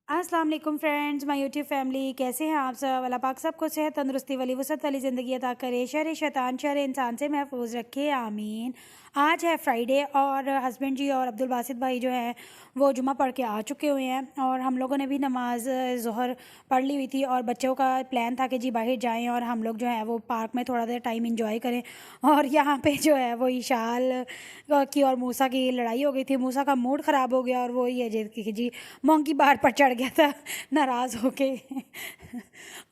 अस्सलाम वालेकुम friends, my YouTube family. कैसे हैं आप सब? अल्लाह पाक सबको सेहत, तंदुरुस्ती वाली वसत वाली ज़िंदगी अता करे, शर शैतान शर इंसान से महफूज रखे, आमीन। आज है फ्राइडे और हस्बैंड जी और अब्दुल बासित भाई जो हैं वो जुमा पढ़ के आ चुके हुए हैं और हम लोगों ने भी नमाज ज़ोहर पढ़ ली हुई थी और बच्चों का प्लान था कि जी बाहर जाएं और हम लोग जो है वो पार्क में थोड़ा देर टाइम इंजॉय करें। और यहाँ पे जो है वो ईशाल की और मूसा की लड़ाई हो गई थी। मूसा का मूड ख़राब हो गया और वो ये जी मोंकी बार पर चढ़ गया था नाराज़ होके।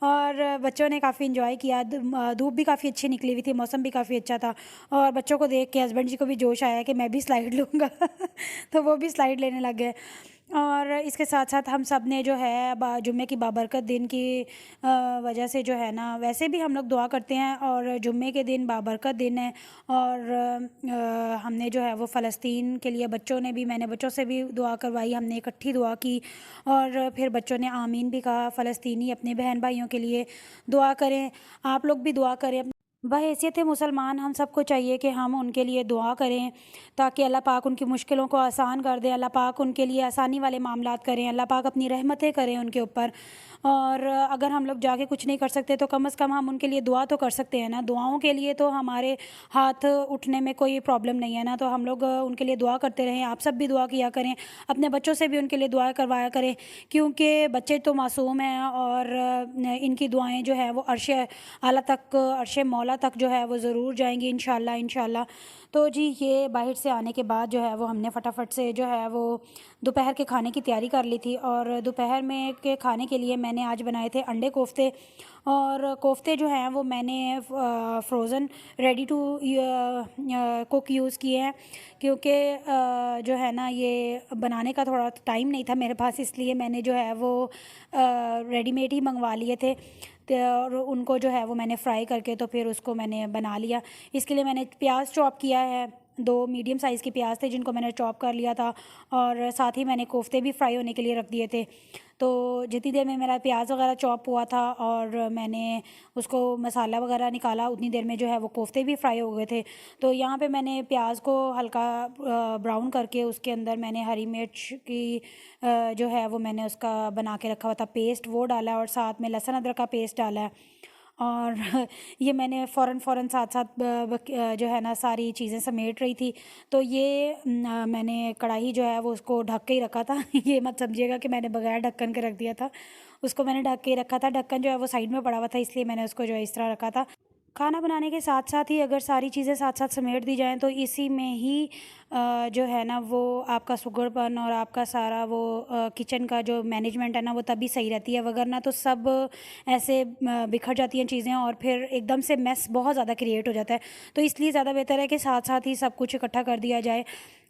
और बच्चों ने काफ़ी इंजॉय किया। धूप भी काफ़ी अच्छी निकली हुई थी, मौसम भी काफ़ी अच्छा था और बच्चों को देख के हस्बैंड जी को भी जोश आया कि मैं भी स्लाइड लूँगा। तो वो भी स्लाइड लेने लग गए। और इसके साथ साथ हम सब ने जो है जुम्मे की बाबरकत दिन की वजह से जो है ना, वैसे भी हम लोग दुआ करते हैं और जुम्मे के दिन बाबरकत दिन है। और हमने जो है वो फ़लस्तीन के लिए बच्चों ने भी, मैंने बच्चों से भी दुआ करवाई, हमने इकट्ठी दुआ की और फिर बच्चों ने आमीन भी कहा। फ़लस्तीनी अपने बहन भाइयों के लिए दुआ करें, आप लोग भी दुआ करें। बहैसियत मुसलमान हम सबको चाहिए कि हम उनके लिए दुआ करें ताकि अल्लाह पाक उनकी मुश्किलों को आसान कर दे, अल्लाह पाक उनके लिए आसानी वाले मामलात करें, अल्लाह पाक अपनी रहमतें करें उनके ऊपर। और अगर हम लोग जाके कुछ नहीं कर सकते तो कम से कम हम उनके लिए दुआ तो कर सकते हैं ना। दुआओं के लिए तो हमारे हाथ उठने में कोई प्रॉब्लम नहीं है ना, तो हम लोग उनके लिए दुआ करते रहें। आप सब भी दुआ किया करें, अपने बच्चों से भी उनके लिए दुआ करवाया करें क्योंकि बच्चे तो मासूम हैं और इनकी दुआएं जो है वो अर्श आला तक, अर्श मौला तक जो है वो ज़रूर जाएंगी इंशाल्लाह इंशाल्लाह। तो जी ये बाहर से आने के बाद जो है वो हमने फटाफट से जो है वो दोपहर के खाने की तैयारी कर ली थी और दोपहर में के खाने के लिए मैंने आज बनाए थे अंडे कोफ्ते। और कोफ्ते जो हैं वो मैंने frozen ready to cook use किए हैं क्योंकि जो है ना ये बनाने का थोड़ा टाइम नहीं था मेरे पास, इसलिए मैंने जो है वो रेडीमेड ही मंगवा लिए थे। और उनको जो है वो मैंने फ्राई करके तो फिर उसको मैंने बना लिया। इसके लिए मैंने प्याज चॉप किया है, 2 मीडियम साइज़ के प्याज थे जिनको मैंने चॉप कर लिया था और साथ ही मैंने कोफ्ते भी फ्राई होने के लिए रख दिए थे। तो जितनी देर में मेरा प्याज वगैरह चॉप हुआ था और मैंने उसको मसाला वगैरह निकाला, उतनी देर में जो है वो कोफ्ते भी फ्राई हो गए थे। तो यहाँ पे मैंने प्याज को हल्का ब्राउन करके उसके अंदर मैंने हरी मिर्च की जो है वो मैंने उसका बना के रखा हुआ था पेस्ट, वो डाला है और साथ में लहसुन अदरक का पेस्ट डाला है। और ये मैंने फ़ौरन साथ साथ जो है ना सारी चीज़ें समेट रही थी। तो ये मैंने कढ़ाई जो है वो उसको ढक के ही रखा था। ये मत समझिएगा कि मैंने बगैर ढक्कन के रख दिया था, उसको मैंने ढक के ही रखा था। ढक्कन जो है वो साइड में पड़ा हुआ था, इसलिए मैंने उसको जो है इस तरह रखा था। खाना बनाने के साथ साथ ही अगर सारी चीज़ें साथ साथ समेट दी जाएँ तो इसी में ही जो है ना वो आपका सुगड़पन और आपका सारा वो किचन का जो मैनेजमेंट है ना वो तभी सही रहती है, वगरना तो सब ऐसे बिखर जाती हैं चीज़ें और फिर एकदम से मेस बहुत ज़्यादा क्रिएट हो जाता है। तो इसलिए ज़्यादा बेहतर है कि साथ साथ ही सब कुछ इकट्ठा कर दिया जाए।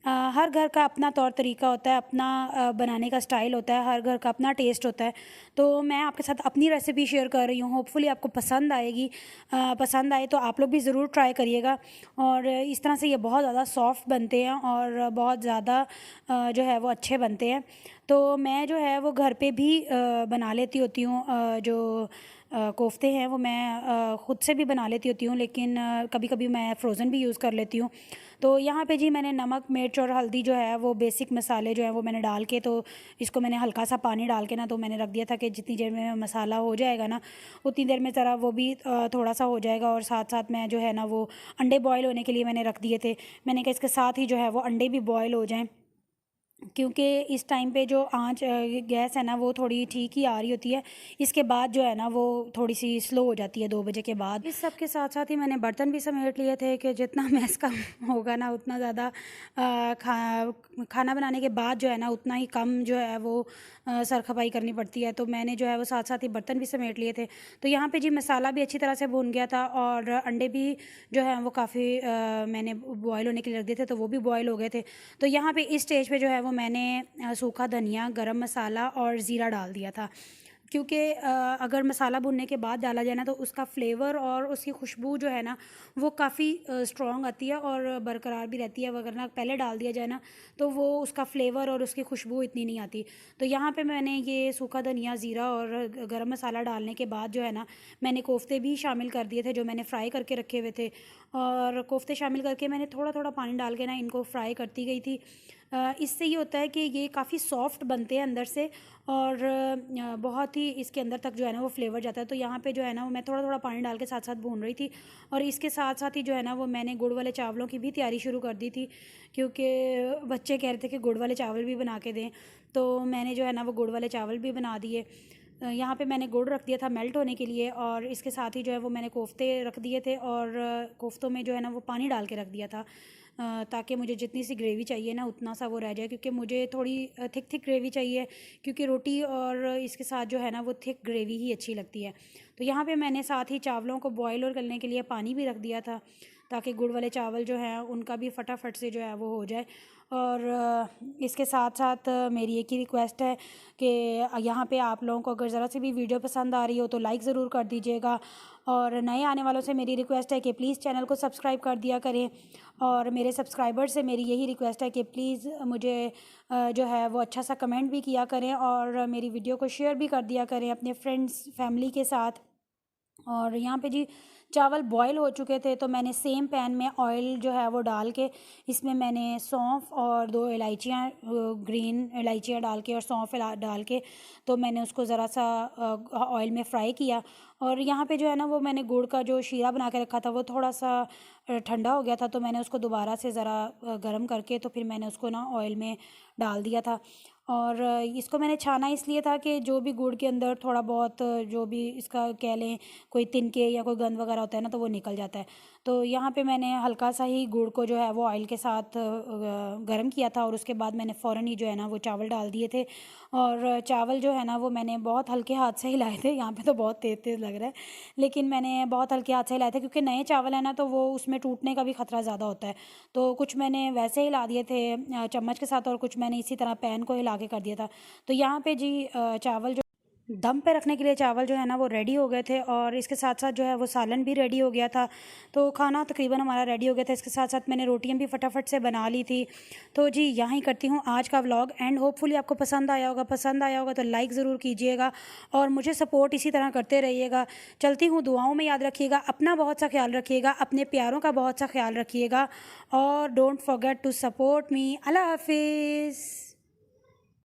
हर घर का अपना तौर तरीका होता है, अपना बनाने का स्टाइल होता है, हर घर का अपना टेस्ट होता है। तो मैं आपके साथ अपनी रेसिपी शेयर कर रही हूँ, होपफुली आपको पसंद आएगी। पसंद आए तो आप लोग भी ज़रूर ट्राई करिएगा। और इस तरह से ये बहुत ज़्यादा सॉफ्ट बनते हैं और बहुत ज़्यादा जो है वो अच्छे बनते हैं। तो मैं जो है वो घर पे भी बना लेती होती हूँ। जो कोफ्ते हैं वो मैं ख़ुद से भी बना लेती होती हूँ, लेकिन कभी कभी मैं फ़्रोज़न भी यूज़ कर लेती हूँ। तो यहाँ पे जी मैंने नमक, मिर्च और हल्दी जो है वो बेसिक मसाले जो हैं वो मैंने डाल के, तो इसको मैंने हल्का सा पानी डाल के ना तो मैंने रख दिया था कि जितनी देर में मसाला हो जाएगा ना उतनी देर में ज़रा वो भी थोड़ा सा हो जाएगा। और साथ साथ मैं जो है ना वो अंडे बॉयल होने के लिए मैंने रख दिए थे। मैंने कहा इसके साथ ही जो है वो अंडे भी बॉयल हो जाएँ, क्योंकि इस टाइम पे जो आंच गैस है ना वो थोड़ी ठीक ही आ रही होती है। इसके बाद जो है ना वो थोड़ी सी स्लो हो जाती है 2 बजे के बाद। इस सब के साथ साथ ही मैंने बर्तन भी समेट लिए थे कि जितना मैस कम होगा ना उतना ज़्यादा खाना बनाने के बाद जो है ना उतना ही कम जो है वो सर खपाई करनी पड़ती है। तो मैंने जो है वो साथ साथ ही बर्तन भी समेट लिए थे। तो यहाँ पे जी मसाला भी अच्छी तरह से भून गया था और अंडे भी जो है वो काफ़ी मैंने बॉयल होने के लिए रख दिए थे, तो वो भी बॉयल हो गए थे। तो यहाँ पे इस स्टेज पे जो है वो मैंने सूखा धनिया, गरम मसाला और ज़ीरा डाल दिया था, क्योंकि अगर मसाला भुनने के बाद डाला जाए ना तो उसका फ्लेवर और उसकी खुशबू जो है ना वो काफ़ी स्ट्रॉन्ग आती है और बरकरार भी रहती है। वरना पहले डाल दिया जाए ना तो वो उसका फ्लेवर और उसकी खुशबू इतनी नहीं आती। तो यहाँ पे मैंने ये सूखा धनिया, ज़ीरा और गरम मसाला डालने के बाद जो है ना मैंने कोफ्ते भी शामिल कर दिए थे जो मैंने फ्राई करके रखे हुए थे। और कोफ्ते शामिल करके मैंने थोड़ा थोड़ा पानी डाल के ना इनको फ्राई करती गई थी। इससे ये होता है कि ये काफ़ी सॉफ्ट बनते हैं अंदर से और बहुत ही इसके अंदर तक जो है ना वो फ्लेवर जाता है। तो यहाँ पे जो है ना वो मैं थोड़ा थोड़ा पानी डाल के साथ साथ भून रही थी और इसके साथ साथ ही जो है ना वो मैंने गुड़ वाले चावलों की भी तैयारी शुरू कर दी थी, क्योंकि बच्चे कह रहे थे कि गुड़ वाले चावल भी बना के दें। तो मैंने जो है ना वो गुड़ वाले चावल भी बना दिए। यहाँ पे मैंने गुड़ रख दिया था मेल्ट होने के लिए और इसके साथ ही जो है वो मैंने कोफ्ते रख दिए थे और कोफ्तों में जो है ना वो पानी डाल के रख दिया था, ताकि मुझे जितनी सी ग्रेवी चाहिए ना उतना सा वो रह जाए, क्योंकि मुझे थोड़ी थिक थिक ग्रेवी चाहिए, क्योंकि रोटी और इसके साथ जो है ना वो थिक ग्रेवी ही अच्छी लगती है। तो यहाँ पे मैंने साथ ही चावलों को बॉयल और करने के लिए पानी भी रख दिया था, ताकि गुड़ वाले चावल जो हैं उनका भी फटाफट से जो है वो हो जाए। और इसके साथ साथ मेरी एक ही रिक्वेस्ट है कि यहाँ पे आप लोगों को अगर ज़रा सी भी वीडियो पसंद आ रही हो तो लाइक ज़रूर कर दीजिएगा, और नए आने वालों से मेरी रिक्वेस्ट है कि प्लीज़ चैनल को सब्सक्राइब कर दिया करें, और मेरे सब्सक्राइबर से मेरी यही रिक्वेस्ट है कि प्लीज़ मुझे जो है वो अच्छा सा कमेंट भी किया करें और मेरी वीडियो को शेयर भी कर दिया करें अपने फ्रेंड्स फैमिली के साथ। और यहाँ पे जी चावल बॉयल हो चुके थे, तो मैंने सेम पैन में ऑयल जो है वो डाल के इसमें मैंने सौंफ और 2 इलायचियाँ, ग्रीन इलायचियाँ डाल के और सौंफ डाल के तो मैंने उसको ज़रा सा ऑयल में फ्राई किया। और यहाँ पे जो है ना वो मैंने गुड़ का जो शीरा बना के रखा था वो थोड़ा सा ठंडा हो गया था, तो मैंने उसको दोबारा से ज़रा गर्म करके तो फिर मैंने उसको ना ऑयल में डाल दिया था। और इसको मैंने छाना इसलिए था कि जो भी गुड़ के अंदर थोड़ा बहुत जो भी इसका कह लें कोई तिनके या कोई गंद वगैरह होता है ना तो वो निकल जाता है। तो यहाँ पे मैंने हल्का सा ही गुड़ को जो है वो ऑयल के साथ गर्म किया था और उसके बाद मैंने फ़ौरन ही जो है ना वो चावल डाल दिए थे। और चावल जो है ना वो मैंने बहुत हल्के हाथ से हिलाए थे, यहाँ पे तो बहुत तेज़ तेज़ लग रहा है लेकिन मैंने बहुत हल्के हाथ से हिलाए थे, क्योंकि नए चावल है ना तो वो उसमें टूटने का भी ख़तरा ज़्यादा होता है। तो कुछ मैंने वैसे हिला दिए थे चम्मच के साथ और कुछ मैंने इसी तरह पैन को हिला के कर दिया था। तो यहाँ पे जी चावल जो दम पे रखने के लिए चावल जो है ना वो रेडी हो गए थे और इसके साथ साथ जो है वो सालन भी रेडी हो गया था। तो खाना तकरीबन हमारा रेडी हो गया था, इसके साथ साथ मैंने रोटियां भी फटाफट से बना ली थी। तो जी यहाँ ही करती हूँ आज का व्लॉग एंड होपफुली आपको पसंद आया होगा तो लाइक ज़रूर कीजिएगा और मुझे सपोर्ट इसी तरह करते रहिएगा। चलती हूँ, दुआओं में याद रखिएगा, अपना बहुत सा ख्याल रखिएगा, अपने प्यारों का बहुत सा ख्याल रखिएगा और don't forget to support me. अल्लाह हाफिज़।